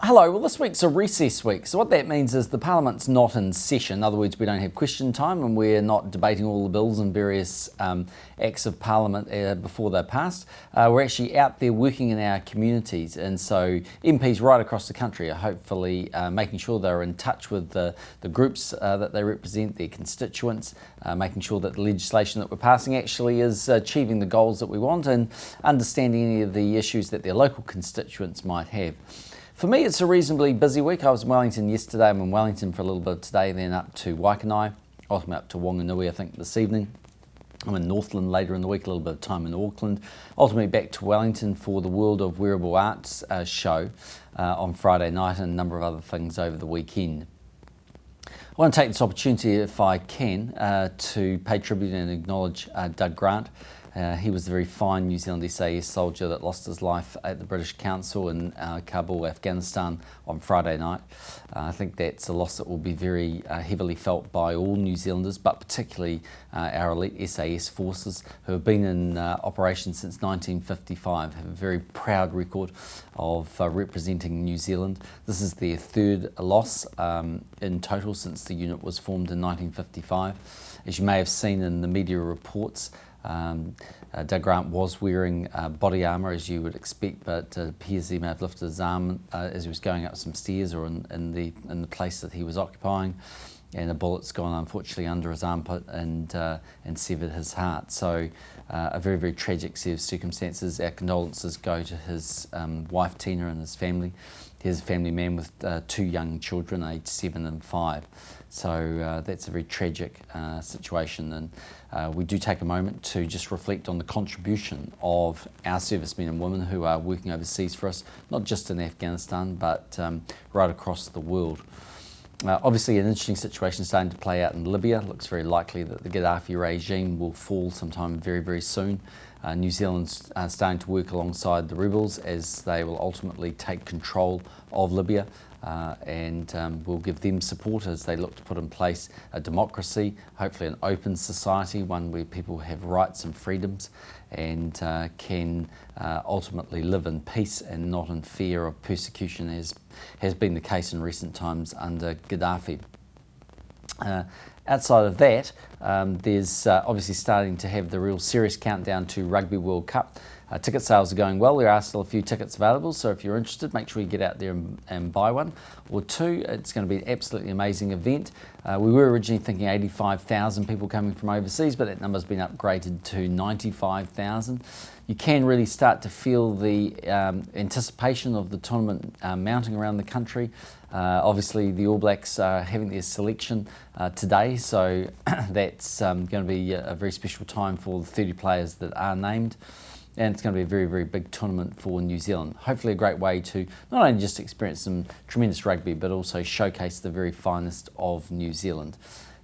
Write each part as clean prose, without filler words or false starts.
Hello, well this week's a recess week, so what that means is the Parliament's not in session. In other words, we don't have question time and we're not debating all the bills and various acts of Parliament before they're passed. We're actually out there working in our communities, and so MPs right across the country are hopefully making sure they're in touch with the groups that they represent, their constituents, making sure that the legislation that we're passing actually is achieving the goals that we want and understanding any of the issues that their local constituents might have. For me, it's a reasonably busy week. I was in Wellington yesterday. I'm in Wellington for a little bit today, then up to Waikanae, ultimately up to Wanganui, I think, this evening. I'm in Northland later in the week, a little bit of time in Auckland. Ultimately back to Wellington for the World of Wearable Arts show on Friday night and a number of other things over the weekend. I want to take this opportunity, if I can, to pay tribute and acknowledge Doug Grant. He was a very fine New Zealand SAS soldier that lost his life at the British Council in Kabul, Afghanistan on Friday night. I think that's a loss that will be very heavily felt by all New Zealanders, but particularly our elite SAS forces who have been in operation since 1955, have a very proud record of representing New Zealand. This is their third loss in total since the unit was formed in 1955. As you may have seen in the media reports, Doug Grant was wearing body armour, as you would expect, but it appears he may have lifted his arm as he was going up some stairs or in the place that he was occupying, and a bullet's gone unfortunately under his armpit and severed his heart. So a very, very tragic set of circumstances. Our condolences go to his wife Tina and his family. He's a family man with two young children, aged 7 and 5. So that's a very tragic situation, and we do take a moment to just reflect on the contribution of our servicemen and women who are working overseas for us, not just in Afghanistan, but right across the world. Obviously an interesting situation starting to play out in Libya. It looks very likely that the Gaddafi regime will fall sometime very, very soon. New Zealand's starting to work alongside the rebels as they will ultimately take control of Libya, and we'll give them support as they look to put in place a democracy, hopefully an open society, one where people have rights and freedoms and can ultimately live in peace and not in fear of persecution, as has been the case in recent times under Gaddafi. Outside of that, there's obviously starting to have the real serious countdown to Rugby World Cup. Ticket sales are going well. There are still a few tickets available, so if you're interested, make sure you get out there and buy one or two. It's going to be an absolutely amazing event. We were originally thinking 85,000 people coming from overseas, but that number's been upgraded to 95,000. You can really start to feel the anticipation of the tournament mounting around the country. Obviously the All Blacks are having their selection today, so that's going to be a very special time for the 30 players that are named. And it's going to be a very, very big tournament for New Zealand. Hopefully a great way to not only just experience some tremendous rugby, but also showcase the very finest of New Zealand.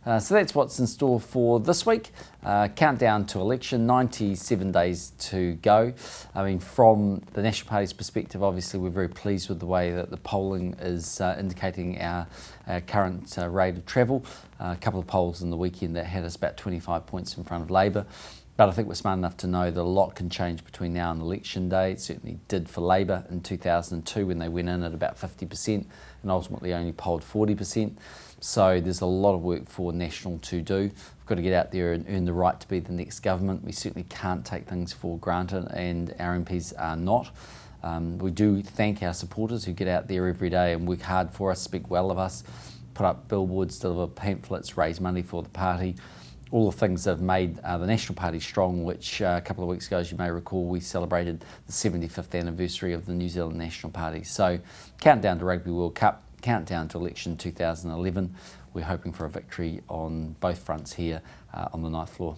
So that's what's in store for this week. Countdown to election, 97 days to go. I mean, from the National Party's perspective, obviously we're very pleased with the way that the polling is indicating our current rate of travel. A couple of polls in the weekend that had us about 25 points in front of Labor. But I think we're smart enough to know that a lot can change between now and election day. It certainly did for Labor in 2002 when they went in at about 50% and ultimately only polled 40%. So there's a lot of work for National to do. We've got to get out there and earn the right to be the next government. We certainly can't take things for granted, and our MPs are not. We do thank our supporters who get out there every day and work hard for us, speak well of us, put up billboards, deliver pamphlets, raise money for the party. All the things that have made the National Party strong, which a couple of weeks ago, as you may recall, we celebrated the 75th anniversary of the New Zealand National Party. So countdown to Rugby World Cup, countdown to election 2011. We're hoping for a victory on both fronts here on the ninth floor.